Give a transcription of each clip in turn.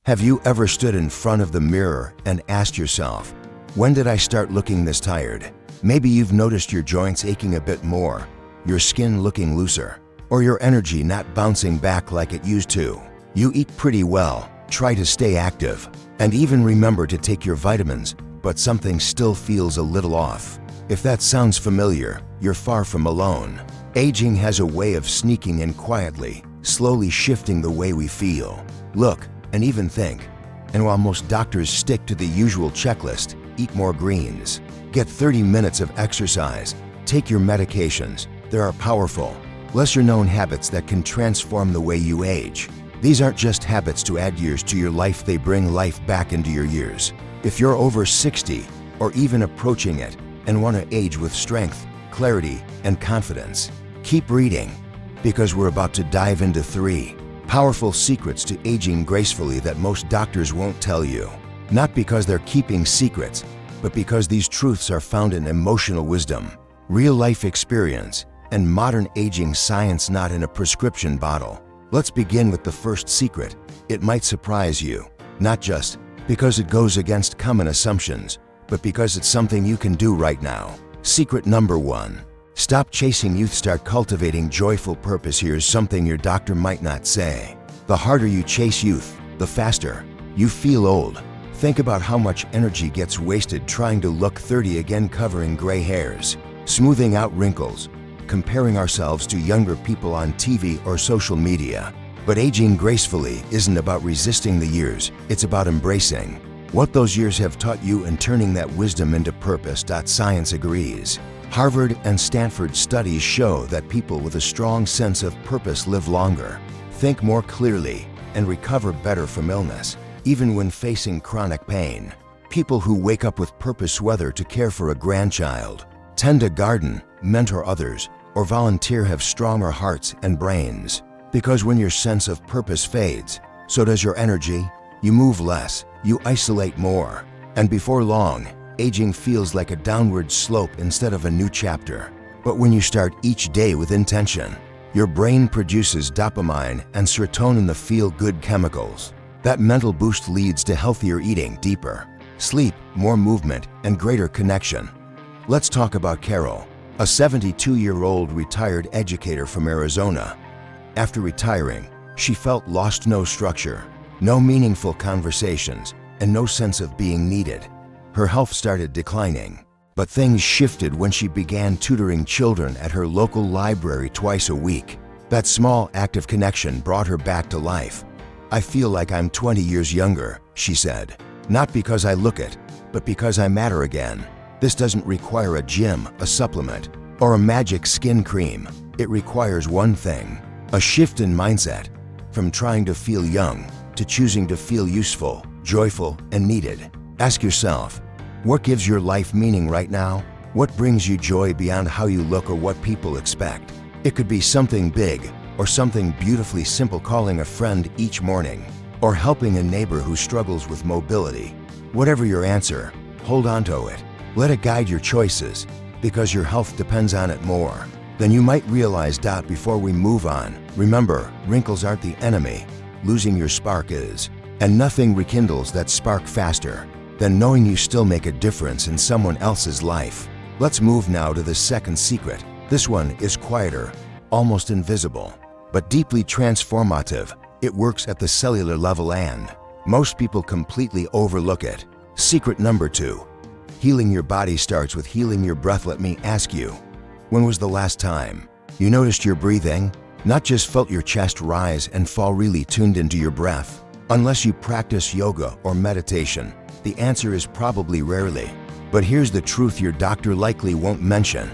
Have you ever stood in front of the mirror and asked yourself, when did I start looking this tired? Maybe you've noticed your joints aching a bit more, your skin looking looser, or your energy not bouncing back like it used to. You eat pretty well, try to stay active, and even remember to take your vitamins, but something still feels a little off. If that sounds familiar, you're far from alone. Aging has a way of sneaking in quietly, slowly shifting the way we feel, look, and even think. And while most doctors stick to the usual checklist, eat more greens, get 30 minutes of exercise, take your medications, there are powerful, lesser-known habits that can transform the way you age. These aren't just habits to add years to your life, they bring life back into your years. If you're over 60 or even approaching it and want to age with strength, clarity, and confidence, keep reading, because we're about to dive into 3 powerful secrets to aging gracefully that most doctors won't tell you. Not because they're keeping secrets, but because these truths are found in emotional wisdom, real-life experience, and modern aging science, not in a prescription bottle. Let's begin with the first secret. It might surprise you, not just because it goes against common assumptions, but because it's something you can do right now. Secret number 1. Stop chasing youth, start cultivating joyful purpose. Here's something your doctor might not say. The harder you chase youth, the faster you feel old. Think about how much energy gets wasted trying to look 30 again, covering gray hairs, smoothing out wrinkles, comparing ourselves to younger people on TV or social media. But aging gracefully isn't about resisting the years, it's about embracing what those years have taught you and turning that wisdom into purpose. Science agrees. Harvard and Stanford studies show that people with a strong sense of purpose live longer, think more clearly, and recover better from illness, even when facing chronic pain. People who wake up with purpose, whether to care for a grandchild, tend a garden, mentor others, or volunteer, have stronger hearts and brains. Because when your sense of purpose fades, so does your energy. You move less, you isolate more, and before long, aging feels like a downward slope instead of a new chapter. But when you start each day with intention, your brain produces dopamine and serotonin, the feel-good chemicals. That mental boost leads to healthier eating, deeper sleep, more movement, and greater connection. Let's talk about Carol, a 72-year-old retired educator from Arizona. After retiring, she felt lost, no structure, no meaningful conversations, and no sense of being needed. Her health started declining, but things shifted when she began tutoring children at her local library twice a week. That small act of connection brought her back to life. I feel like I'm 20 years younger, she said. Not because I look it, but because I matter again. This doesn't require a gym, a supplement, or a magic skin cream. It requires one thing: a shift in mindset, from trying to feel young to choosing to feel useful, joyful, and needed. Ask yourself, what gives your life meaning right now? What brings you joy beyond how you look or what people expect? It could be something big or something beautifully simple, calling a friend each morning, or helping a neighbor who struggles with mobility. Whatever your answer, hold on to it. Let it guide your choices, because your health depends on it more than you might realize. Before we move on, remember, wrinkles aren't the enemy. Losing your spark is. And nothing rekindles that spark faster than knowing you still make a difference in someone else's life. Let's move now to the second secret. This one is quieter, almost invisible, but deeply transformative. It works at the cellular level and most people completely overlook it. Secret number 2. Healing your body starts with healing your breath. Let me ask you, when was the last time you noticed your breathing? Not just felt your chest rise and fall, really tuned into your breath. Unless you practice yoga or meditation, the answer is probably rarely. But here's the truth your doctor likely won't mention.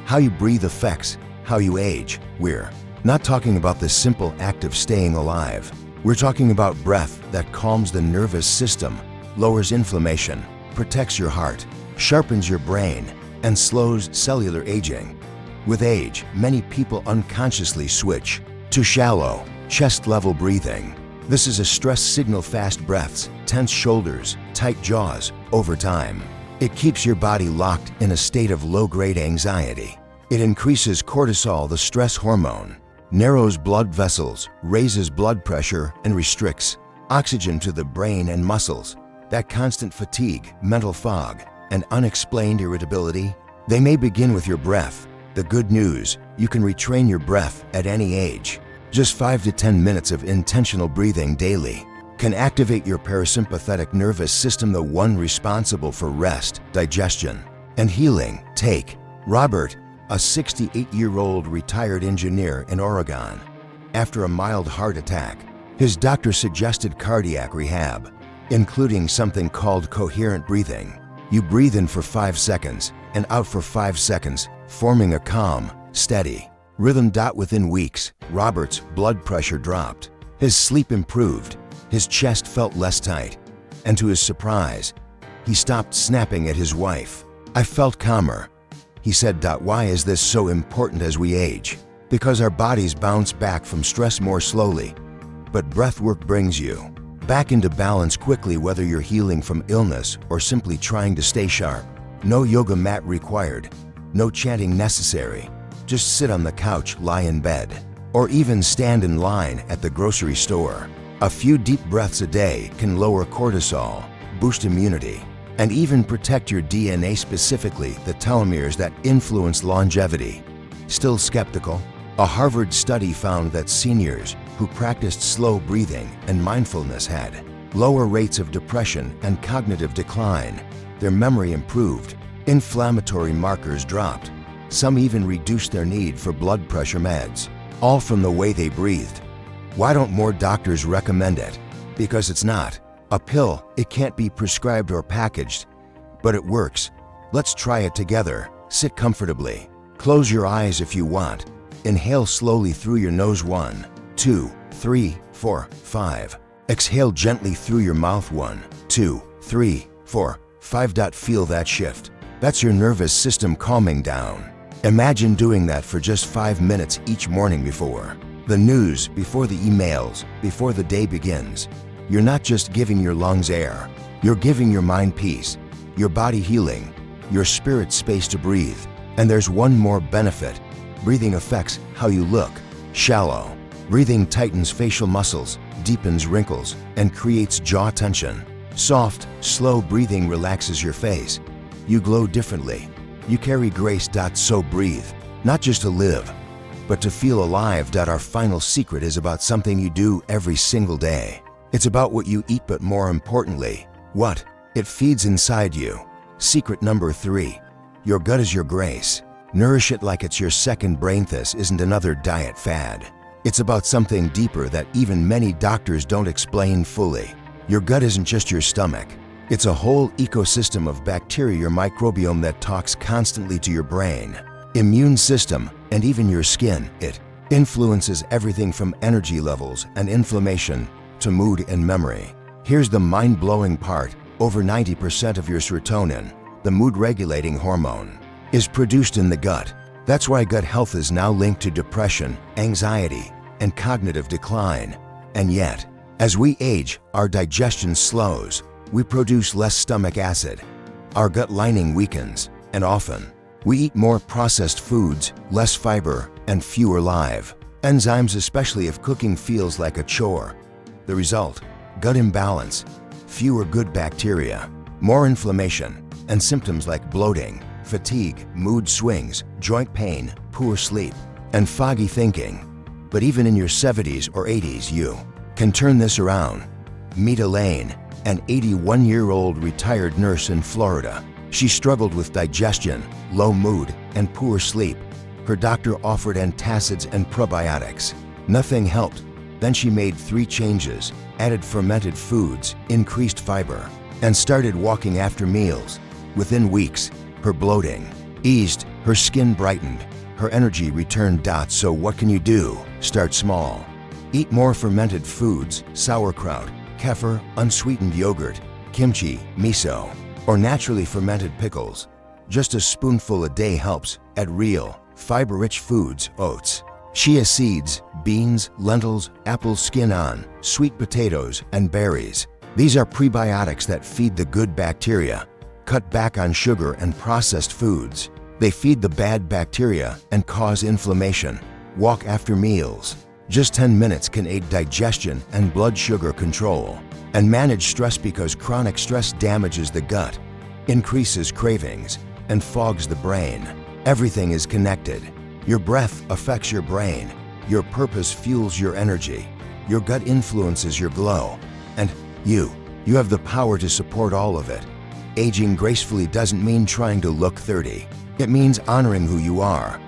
How you breathe affects how you age. We're not talking about the simple act of staying alive. We're talking about breath that calms the nervous system, lowers inflammation, protects your heart, sharpens your brain, and slows cellular aging. With age, many people unconsciously switch to shallow, chest-level breathing. This is a stress signal: fast breaths, tense shoulders, tight jaws. Over time, it keeps your body locked in a state of low-grade anxiety. It increases cortisol, the stress hormone, narrows blood vessels, raises blood pressure, and restricts oxygen to the brain and muscles. That constant fatigue, mental fog, and unexplained irritability, they may begin with your breath. The good news, you can retrain your breath at any age. Just 5 to 10 minutes of intentional breathing daily can activate your parasympathetic nervous system, the one responsible for rest, digestion, and healing. Take Robert, a 68-year-old retired engineer in Oregon. After a mild heart attack, his doctor suggested cardiac rehab, including something called coherent breathing. You breathe in for 5 seconds and out for 5 seconds, forming a calm, steady rhythm. Within weeks, Robert's blood pressure dropped, his sleep improved, his chest felt less tight, and to his surprise, he stopped snapping at his wife. I felt calmer, he said. Why is this so important as we age? Because our bodies bounce back from stress more slowly, but breath work brings you back into balance quickly, whether you're healing from illness or simply trying to stay sharp. No yoga mat required, no chanting necessary. Just sit on the couch, lie in bed, or even stand in line at the grocery store. A few deep breaths a day can lower cortisol, boost immunity, and even protect your DNA, specifically the telomeres that influence longevity. Still skeptical? A Harvard study found that seniors who practiced slow breathing and mindfulness had lower rates of depression and cognitive decline. Their memory improved, inflammatory markers dropped, some even reduced their need for blood pressure meds, all from the way they breathed. Why don't more doctors recommend it? Because it's not a pill. It can't be prescribed or packaged, but it works. Let's try it together. Sit comfortably. Close your eyes if you want. Inhale slowly through your nose. 1, 2, 3, 4, 5. Exhale gently through your mouth. 1, 2, 3, 4, 5. Feel that shift. That's your nervous system calming down. Imagine doing that for just 5 minutes each morning before the news, before the emails, before the day begins. You're not just giving your lungs air, you're giving your mind peace, your body healing, your spirit space to breathe. And there's one more benefit. Breathing affects how you look. Shallow breathing tightens facial muscles, deepens wrinkles, and creates jaw tension. Soft, slow breathing relaxes your face. You glow differently. You carry grace. So breathe, not just to live, but to feel alive. Our final secret is about something you do every single day. It's about what you eat, but more importantly, what it feeds inside you. Secret number 3, your gut is your grace. Nourish it like it's your second brain. This isn't another diet fad. It's about something deeper that even many doctors don't explain fully. Your gut isn't just your stomach. It's a whole ecosystem of bacteria, your microbiome that talks constantly to your brain, immune system, and even your skin. It influences everything from energy levels and inflammation to mood and memory. Here's the mind-blowing part. Over 90% of your serotonin, the mood-regulating hormone, is produced in the gut. That's why gut health is now linked to depression, anxiety, and cognitive decline. And yet, as we age, our digestion slows. We produce less stomach acid. Our gut lining weakens, and often, we eat more processed foods, less fiber, and fewer live enzymes, especially if cooking feels like a chore. The result? Gut imbalance, fewer good bacteria, more inflammation, and symptoms like bloating, fatigue, mood swings, joint pain, poor sleep, and foggy thinking. But even in your 70s or 80s, you can turn this around. Meet Elaine, an 81-year-old retired nurse in Florida. She struggled with digestion, low mood, and poor sleep. Her doctor offered antacids and probiotics. Nothing helped. Then she made 3 changes, added fermented foods, increased fiber, and started walking after meals. Within weeks, her bloating eased, her skin brightened, her energy returned. So what can you do? Start small. Eat more fermented foods, sauerkraut, kefir, unsweetened yogurt, kimchi, miso, or naturally fermented pickles. Just a spoonful a day helps. Add real, fiber-rich foods, oats, chia seeds, beans, lentils, apple skin on, sweet potatoes, and berries. These are prebiotics that feed the good bacteria. Cut back on sugar and processed foods. They feed the bad bacteria and cause inflammation. Walk after meals. Just 10 minutes can aid digestion and blood sugar control, and manage stress because chronic stress damages the gut, increases cravings, and fogs the brain. Everything is connected. Your breath affects your brain. Your purpose fuels your energy. Your gut influences your glow. And you have the power to support all of it. Aging gracefully doesn't mean trying to look 30. It means honoring who you are,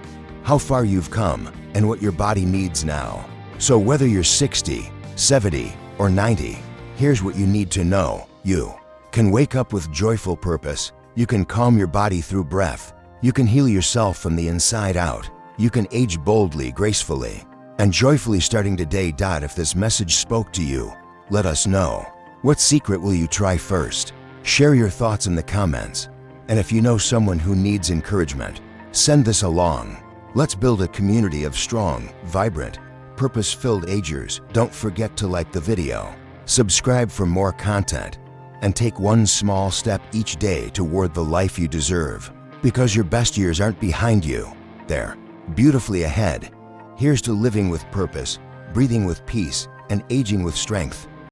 how far you've come, and what your body needs now. So whether you're 60, 70, or 90, here's what you need to know. You can wake up with joyful purpose. You can calm your body through breath. You can heal yourself from the inside out. You can age boldly, gracefully, and joyfully starting today. If this message spoke to you, let us know. What secret will you try first? Share your thoughts in the comments. And if you know someone who needs encouragement, send this along. Let's build a community of strong, vibrant, purpose-filled agers. Don't forget to like the video, subscribe for more content, and take one small step each day toward the life you deserve. Because your best years aren't behind you, they're beautifully ahead. Here's to living with purpose, breathing with peace, and aging with strength.